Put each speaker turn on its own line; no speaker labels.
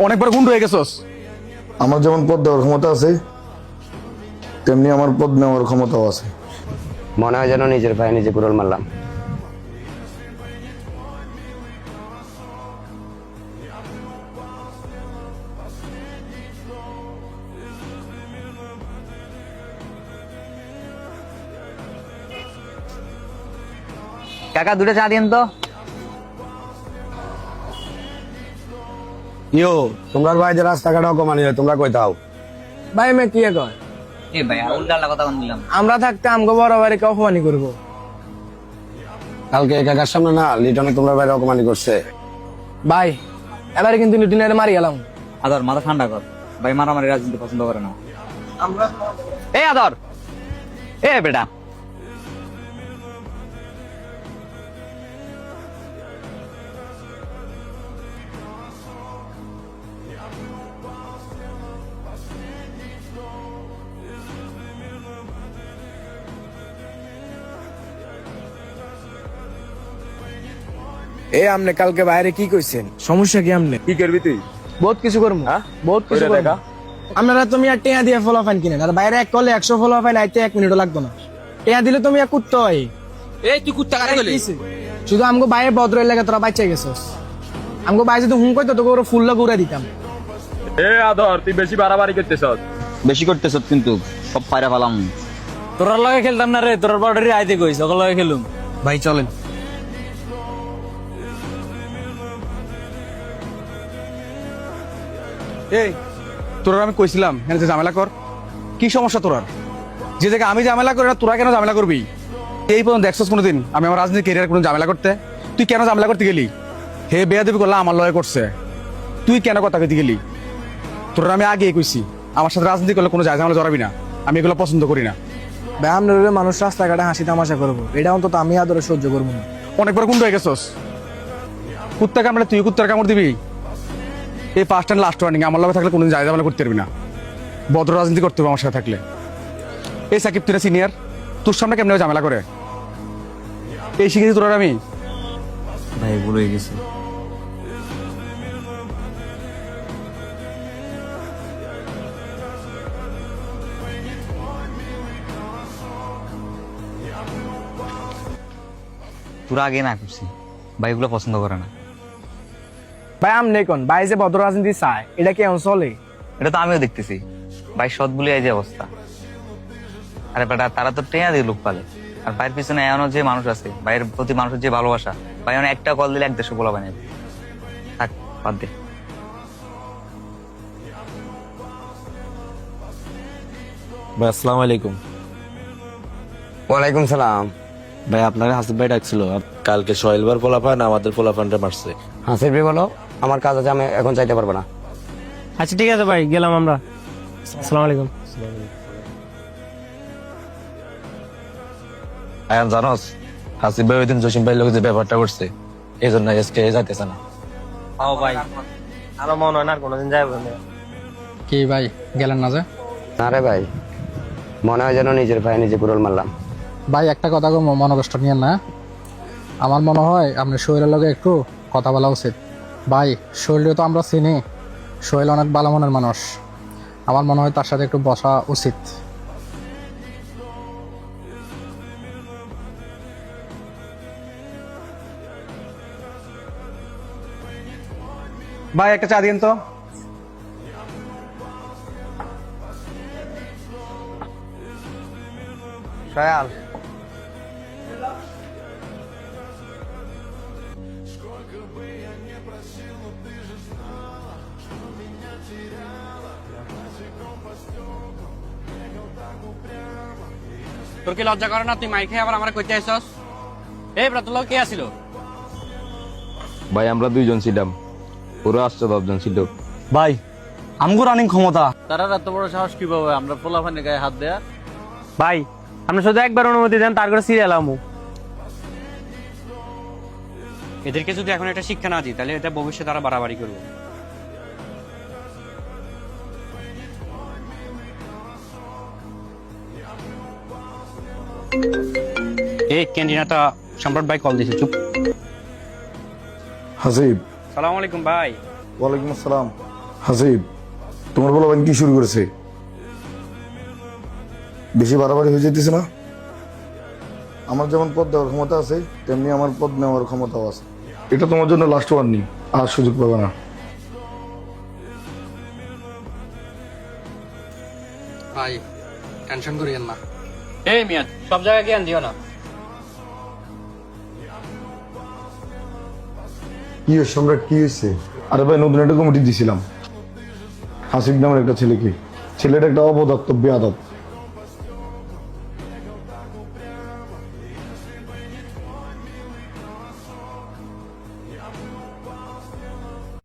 অনেকবার গুন্ড হয়ে গেছস।
আমার যেমন পদ দেওয়ার ক্ষমতা আছে তেমনি আমার পদ নেওয়ার ক্ষমতাও আছে।
মনে হয় যেন নিজের ভাই নিজে কুড়াল মারলাম।
কাকা দুটো চা দিন তো।
ইয়ো তোমরা ভাই যে রাস্তাঘাট অকমানি হয় তোমরা কই থাও?
ভাই মে কি কয়
এ ভাই উল্টা কথা বল দিলাম।
আমরা থাকতে আমগো বড় বাড়িকে অপমানি করবো।
কালকে কাকার সামনে না লিটনে তোমরা ভাই অকমানি করছে।
ভাই এবারে কিন্তু লিটিনারে মারি গেলাম।
আদর মাথা ঠান্ডা কর, ভাই মারামারি রাজনীতি পছন্দ করে না। এ আদর, এ বেটা
এ আমনে কালকে বাইরে কি কইছেন? সমস্যা কি আমনে?
কি করবি তুই?
বহুত কিছু করবো, বহুত কিছু
কইরা
করবো।
দেখা।
আপনারা তুমি আর টেয়া দিয়ে ফলো ফাইন কিনেন, আর বাইরে এক করলে 100 ফলো ফাইন আইতে 1 মিনিটও লাগতো না। টেয়া দিলে তুমি এক কুত্তা হয়।
এই তুই কুত্তা কাটা গেলি?
শুধু আমগো বাইরে ভদ্র লাগে তোরা বাচ্চা গেছস। আমগো বাইরে যদি হুম কইতো তোকে ওরা ফুল গুড়া দিতাম।
এ আদর তুই বেশি বাড়াবাড়ি করতেছস।
বেশি করতেছ কিন্তু সব পায়রা পালাম।
তোরার লগে খেলতাম না রে, তোরার বর্ডারি আইতে কইস, ওগুলো লগে খেলুম।
ভাই চলেন।
এই তোরা আমি কইছিলাম এখানে যে ঝামেলা কর। কি সমস্যা তোর? যে জায়গায় আমি ঝামেলা করি না তোরা কেন ঝামেলা করবি? এই পর্যন্ত দেখছস কোনোদিন আমি আমার রাজনীতি ক্যারিয়ার কোনো ঝামেলা করতে? তুই কেন ঝামেলা করতে গেলি? হে বেয়াদবি করলা আমার লয় করছে, তুই কেন কথা কইতে গেলি? তোরা আমি আগে কইছি আমার সাথে রাজনীতি করলে কোনো যায় ঝামেলা জড়াবি না, আমি এগুলো পছন্দ করি না।
ভাই আপনার মানুষ রাস্তাঘাটে হাসি তামাশা করবো, এটা অন্তত আমি আদরে সহ্য করবো না।
অনেকবার গুন্ড হয়ে গেছস। কুত্তা কামড়ে তুই কুত্তার কামড় দিবি? এই ফার্স্ট অ্যান্ড লাস্ট ওয়ার্নিং, আমার লগে থাকলে কোনোদিন যায় ঝামেলা করতে পারবি না। ভদ্র রাজনীতি করতে হবে আমার সাথে থাকলে। এই সাকিব তুই সিনিয়র, তোর সামনে কেমনে ঝামেলা করে এই শিখেছি তোর আমি?
ভাই ভুল হয়ে গেছে। তোরা আগে না করছি, ভাই এগুলো পছন্দ করে না।
ভাই আমনে কোন ভাই যে ভদ্র রাজনীতি চায় এটা কি এমন চলে?
এটা তো আমিও দেখতেছি, ভাই সৎ বলে এই যে অবস্থা। আরে বেটা তারা তো টেয়া দিয়ে লোক পালে, আর ভাইয়ের পিছনে এমনও যে মানুষ আছে, ভাইয়ের প্রতি মানুষের যে ভালোবাসা, ভাই অনেক একটা কল দিলে 1-150 গোলা বানিয়ে দেয়। থাক বাদ দে।
ভাই আসসালামু আলাইকুম।
ওয়ালাইকুম সালাম।
ভাই আপনার হাসিব ভাই ডাকছিল, কালকে সোহেলবার পোলাপান আমাদের পোলাপানটা মারছে।
হাসির ভাই বলো আমার কাজ আছে, আমি এখন চাইতে পারবো না।
আচ্ছা ঠিক আছে ভাই, গেলাম আমরা। আসসালামু আলাইকুম।
আয়ান জানোস হাসিব ভাই ওই দিন জসিম ভাই লোক যে ব্যাপারটা করছে, এই জন্য আজকে যাইতেছে না।
ও ভাই আরো মন হয় না কোনোদিন যাইবো না।
কি ভাই গেলেন না যে?
না রে ভাই, মনে হয় যেন নিজের ভাই নিজে কুড়াল মারলাম।
ভাই একটা কথা মনে কষ্ট নিয়েন না, আমার মনে হয় আপনার সোহেলের লগে একটু কথা বলা উচিত। ভাই সোহেলকে তো আমরা চিনি, সোহেল অনেক ভালো মনের মানুষ, আমার মনে হয় তার সাথে একটু বসা উচিত।
ভাই একটা চা দিন তো।
শায়াল
তোর কি লজ্জা করে না? তুই মাই খেয়ে আবার আমার কইতে আইছস? এই ব্রাত লোক কে আছিল?
ভাই আমরা 2 জন ছিলাম, পুরো 10 জন ছিল।
ভাই আমগো রানিং ক্ষমতা।
তারা এত বড় সাহস কিভাবে আমরা পোলাপানের গায়ে হাত দেয়া?
ভাই আপনি শুধু একবার অনুমতি দেন, তার করে সিরিয়াল আমু।
এদেরকে যদি এখন একটা শিক্ষা না দিই তাহলে এটা ভবিষ্যতে তারা বাড়াবাড়ি করবে। এই ক্যান্টিনাটা সম্রাট ভাই কল দিয়েছে, চুপ।
হাসিব।
সালাম আলাইকুম ভাই।
ওয়ালাইকুম আসসালাম। হাসিব, তোমার বলবেন কি শুরু করেছে? বেশি বাড়াবাড়ি হয়ে যেতেছে না? আমার যেমন পদ দেওয়ার ক্ষমতা আছে, তেমনি আমার পদ নেওয়ার ক্ষমতাও আছে। এটা তোমার জন্য লাস্ট ওয়ার্নিং, আর সুযোগ পাবে না।
ভাই টেনশন করিয়েন না।
এই মিয়া সব জায়গায় জ্ঞান দিও না।
কি হয়েছে সম্রাট, কি হয়েছে? আরে ভাই, নতুন একটা কমিটি দিছিলাম হাসিব নামের একটা ছেলেকে। ছেলেটা একটা অপদার্থ বেয়াদব।